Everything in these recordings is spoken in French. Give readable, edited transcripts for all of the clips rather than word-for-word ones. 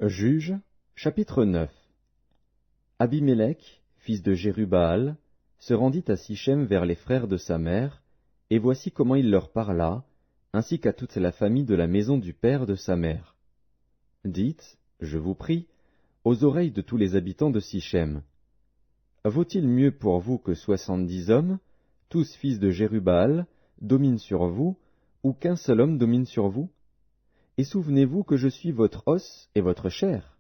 Juges, chapitre 9. Abimélec, fils de Jérubbaal, se rendit à Sichem vers les frères de sa mère, et voici comment il leur parla, ainsi qu'à toute la famille de la maison du père de sa mère. Dites, je vous prie, aux oreilles de tous les habitants de Sichem. Vaut-il mieux pour vous que 70 hommes, tous fils de Jérubbaal, dominent sur vous, ou qu'un seul homme domine sur vous? Et souvenez-vous que je suis votre os et votre chair.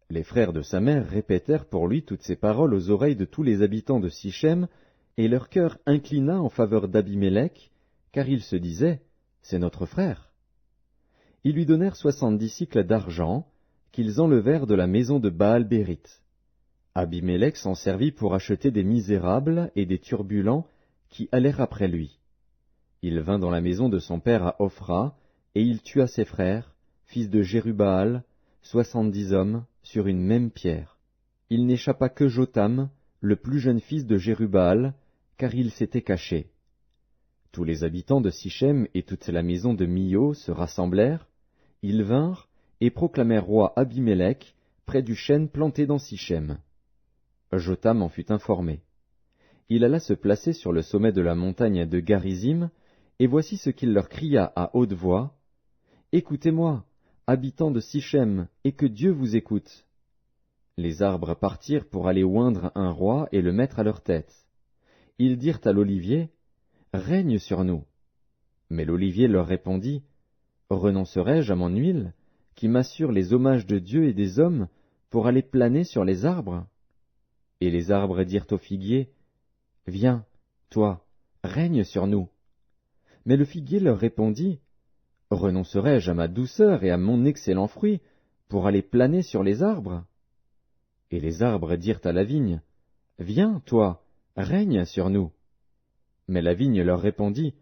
Les frères de sa mère répétèrent pour lui toutes ces paroles aux oreilles de tous les habitants de Sichem, et leur cœur inclina en faveur d'Abimélec, car ils se disaient, c'est notre frère. Ils lui donnèrent 70 cycles d'argent, qu'ils enlevèrent de la maison de Baal-Bérith. Abimélec s'en servit pour acheter des misérables et des turbulents qui allèrent après lui. Il vint dans la maison de son père à Ophra, et il tua ses frères, fils de Jérubbaal, 70 hommes, sur une même pierre. Il n'échappa que Jotham, le plus jeune fils de Jérubbaal, car il s'était caché. Tous les habitants de Sichem et toute la maison de Milo se rassemblèrent, ils vinrent et proclamèrent roi Abimélec près du chêne planté dans Sichem. Jotham en fut informé. Il alla se placer sur le sommet de la montagne de Garizim, et voici ce qu'il leur cria à haute voix. Écoutez-moi, habitants de Sichem, et que Dieu vous écoute. Les arbres partirent pour aller oindre un roi et le mettre à leur tête. Ils dirent à l'olivier, règne sur nous. Mais l'olivier leur répondit, renoncerai-je à mon huile, qui m'assure les hommages de Dieu et des hommes, pour aller planer sur les arbres? Et les arbres dirent au figuier, viens, toi, règne sur nous. Mais le figuier leur répondit, renoncerai-je à ma douceur et à mon excellent fruit, pour aller planer sur les arbres? Et les arbres dirent à la vigne, viens, toi, règne sur nous. Mais la vigne leur répondit,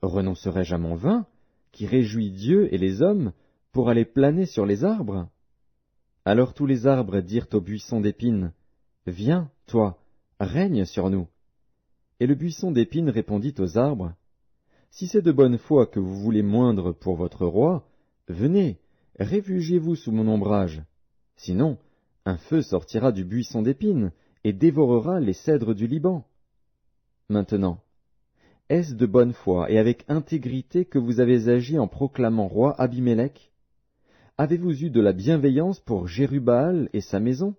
renoncerai-je à mon vin, qui réjouit Dieu et les hommes, pour aller planer sur les arbres? Alors tous les arbres dirent au buisson d'épines, viens, toi, règne sur nous. Et le buisson d'épines répondit aux arbres, si c'est de bonne foi que vous voulez moindre pour votre roi, venez, réfugiez-vous sous mon ombrage. Sinon, un feu sortira du buisson d'épines et dévorera les cèdres du Liban. Maintenant, est-ce de bonne foi et avec intégrité que vous avez agi en proclamant roi Abimélec? Avez-vous eu de la bienveillance pour Jérubbaal et sa maison?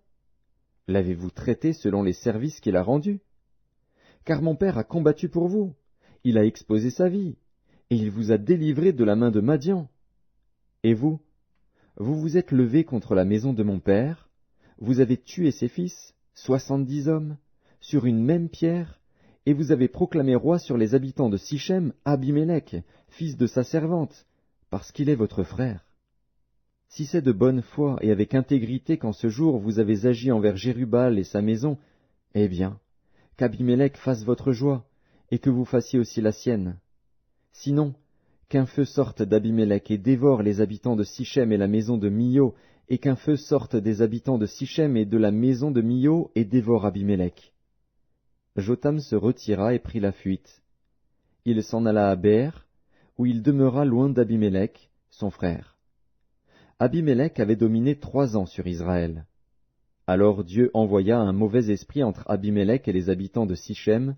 L'avez-vous traité selon les services qu'il a rendus? Car mon père a combattu pour vous. Il a exposé sa vie, et il vous a délivré de la main de Madian. Et vous, vous vous êtes levé contre la maison de mon père, vous avez tué ses fils, 70 hommes, sur une même pierre, et vous avez proclamé roi sur les habitants de Sichem Abimélec, fils de sa servante, parce qu'il est votre frère. Si c'est de bonne foi et avec intégrité qu'en ce jour vous avez agi envers Jérubbaal et sa maison, eh bien, qu'Abimélec fasse votre joie, et que vous fassiez aussi la sienne. Sinon, qu'un feu sorte d'Abimélec et dévore les habitants de Sichem et la maison de Milo, et qu'un feu sorte des habitants de Sichem et de la maison de Milo et dévore Abimélec. Jotham se retira et prit la fuite. Il s'en alla à Béer, où il demeura loin d'Abimélec, son frère. Abimélec avait dominé 3 ans sur Israël. Alors Dieu envoya un mauvais esprit entre Abimélec et les habitants de Sichem,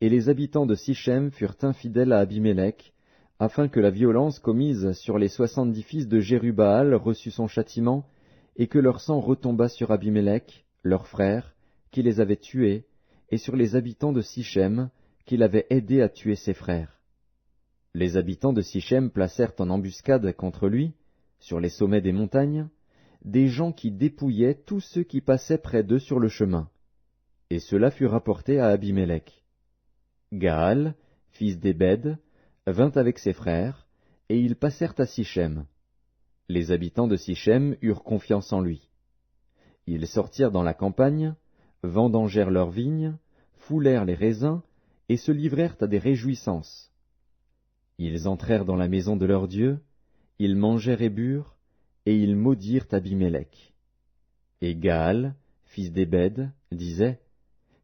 et les habitants de Sichem furent infidèles à Abimélec, afin que la violence commise sur les 70 fils de Jérubbaal reçût son châtiment, et que leur sang retombât sur Abimélec, leur frère, qui les avait tués, et sur les habitants de Sichem, qui l'avaient aidé à tuer ses frères. Les habitants de Sichem placèrent en embuscade contre lui, sur les sommets des montagnes, des gens qui dépouillaient tous ceux qui passaient près d'eux sur le chemin. Et cela fut rapporté à Abimélec. Gaal, fils d'Ébed, vint avec ses frères, et ils passèrent à Sichem. Les habitants de Sichem eurent confiance en lui. Ils sortirent dans la campagne, vendangèrent leurs vignes, foulèrent les raisins, et se livrèrent à des réjouissances. Ils entrèrent dans la maison de leur Dieu, ils mangèrent et burent, et ils maudirent Abimélec. Et Gaal, fils d'Ébed, disait,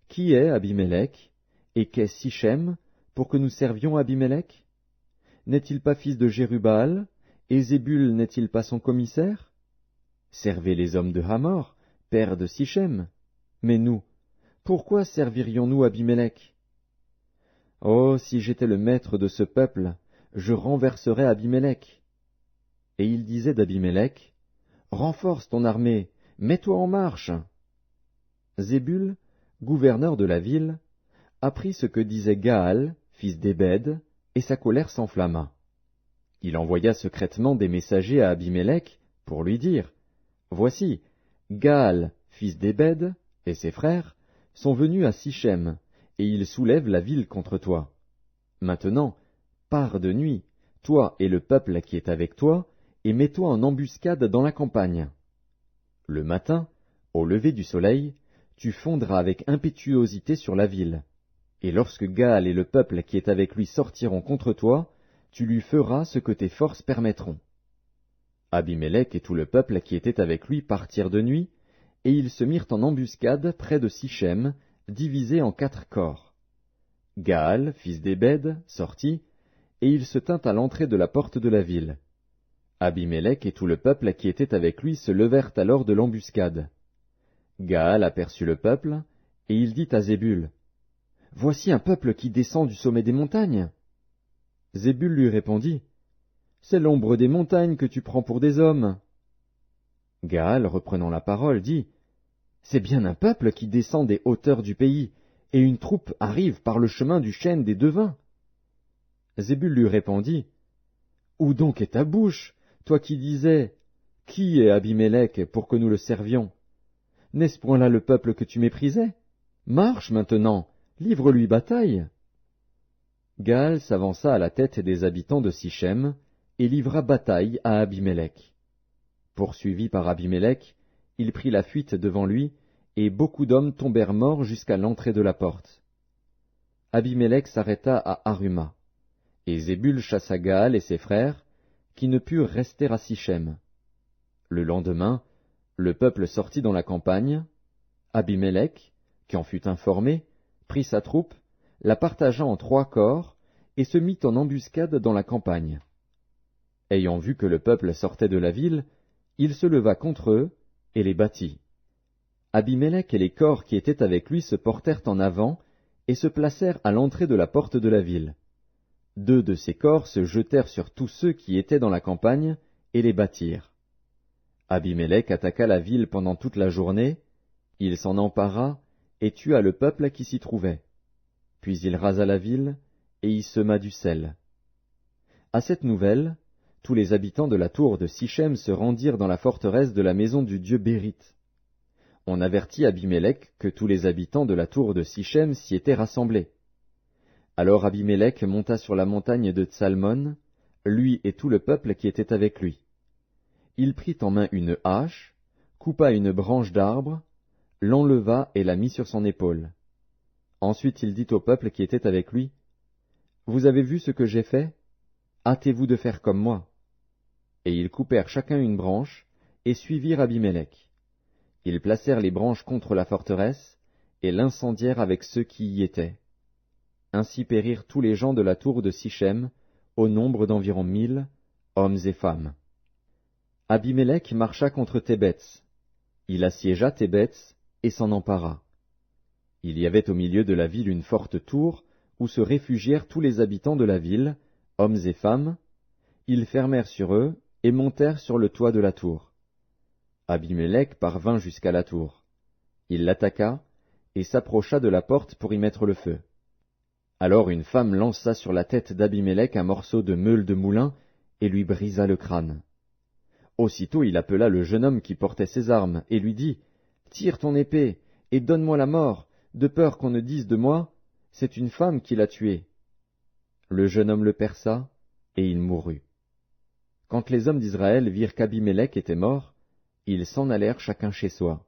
qui est Abimélec, et qu'est Sichem, pour que nous servions Abimélec? N'est-il pas fils de Jérubbaal, et Zébul n'est-il pas son commissaire? servez les hommes de Hamor, père de Sichem. Mais nous, pourquoi servirions-nous Abimélec? Oh, si j'étais le maître de ce peuple, je renverserais Abimélec. Et il disait d'Abimélec, renforce ton armée, mets-toi en marche. Zébul, gouverneur de la ville, apprit ce que disait Gaal, fils d'Ébed, et sa colère s'enflamma. Il envoya secrètement des messagers à Abimélec pour lui dire, voici, Gaal, fils d'Ébed, et ses frères, sont venus à Sichem, et ils soulèvent la ville contre toi. Maintenant, pars de nuit, toi et le peuple qui est avec toi, et mets-toi en embuscade dans la campagne. Le matin, au lever du soleil, tu fondras avec impétuosité sur la ville. Et lorsque Gaal et le peuple qui est avec lui sortiront contre toi, tu lui feras ce que tes forces permettront. Abimélec et tout le peuple qui était avec lui partirent de nuit, et ils se mirent en embuscade près de Sichem, divisés en 4 corps. Gaal, fils d'Ébed, sortit, et il se tint à l'entrée de la porte de la ville. Abimélec et tout le peuple qui était avec lui se levèrent alors de l'embuscade. Gaal aperçut le peuple, et il dit à Zébul, « Voici un peuple qui descend du sommet des montagnes. » Zébul lui répondit, « C'est l'ombre des montagnes que tu prends pour des hommes. » Gaal, reprenant la parole, dit, « C'est bien un peuple qui descend des hauteurs du pays, et une troupe arrive par le chemin du chêne des devins. » Zébul lui répondit, « Où donc est ta bouche, toi qui disais, « Qui est Abimélec pour que nous le servions » N'est-ce point là le peuple que tu méprisais? Marche maintenant, livre-lui bataille. Gaal s'avança à la tête des habitants de Sichem, et livra bataille à Abimélec. Poursuivi par Abimélec, il prit la fuite devant lui, et beaucoup d'hommes tombèrent morts jusqu'à l'entrée de la porte. Abimélec s'arrêta à Aruma, et Zébul chassa Gaal et ses frères, qui ne purent rester à Sichem. Le lendemain, le peuple sortit dans la campagne. Abimélec, qui en fut informé, prit sa troupe, la partagea en 3 corps, et se mit en embuscade dans la campagne. Ayant vu que le peuple sortait de la ville, il se leva contre eux, et les battit. Abimélec et les corps qui étaient avec lui se portèrent en avant, et se placèrent à l'entrée de la porte de la ville. 2 de ces corps se jetèrent sur tous ceux qui étaient dans la campagne, et les battirent. Abimélec attaqua la ville pendant toute la journée, il s'en empara, et tua le peuple qui s'y trouvait. Puis il rasa la ville, et y sema du sel. À cette nouvelle, tous les habitants de la tour de Sichem se rendirent dans la forteresse de la maison du dieu Bérith. On avertit Abimélec que tous les habitants de la tour de Sichem s'y étaient rassemblés. Alors Abimélec monta sur la montagne de Tsalmon, lui et tout le peuple qui était avec lui. Il prit en main une hache, coupa une branche d'arbre, l'enleva et la mit sur son épaule. Ensuite il dit au peuple qui était avec lui, « Vous avez vu ce que j'ai fait? Hâtez-vous de faire comme moi. » Et ils coupèrent chacun une branche, et suivirent Abimélec. Ils placèrent les branches contre la forteresse, et l'incendièrent avec ceux qui y étaient. Ainsi périrent tous les gens de la tour de Sichem, au nombre d'environ 1000, hommes et femmes. Abimélec marcha contre Thébets. Il assiégea Thébets et s'en empara. Il y avait au milieu de la ville une forte tour, où se réfugièrent tous les habitants de la ville, hommes et femmes. Ils fermèrent sur eux et montèrent sur le toit de la tour. Abimélec parvint jusqu'à la tour. Il l'attaqua et s'approcha de la porte pour y mettre le feu. Alors une femme lança sur la tête d'Abimélec un morceau de meule de moulin et lui brisa le crâne. Aussitôt il appela le jeune homme qui portait ses armes, et lui dit, « Tire ton épée, et donne-moi la mort, de peur qu'on ne dise de moi, c'est une femme qui l'a tué. » Le jeune homme le perça, et il mourut. Quand les hommes d'Israël virent qu'Abimélec était mort, ils s'en allèrent chacun chez soi.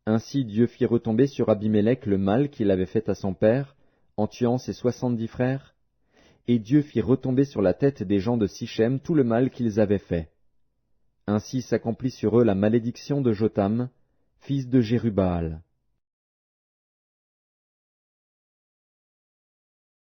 Ainsi Dieu fit retomber sur Abimélec le mal qu'il avait fait à son père, en tuant ses 70 frères, et Dieu fit retomber sur la tête des gens de Sichem tout le mal qu'ils avaient fait. Ainsi s'accomplit sur eux la malédiction de Jotham, fils de Jérubbaal.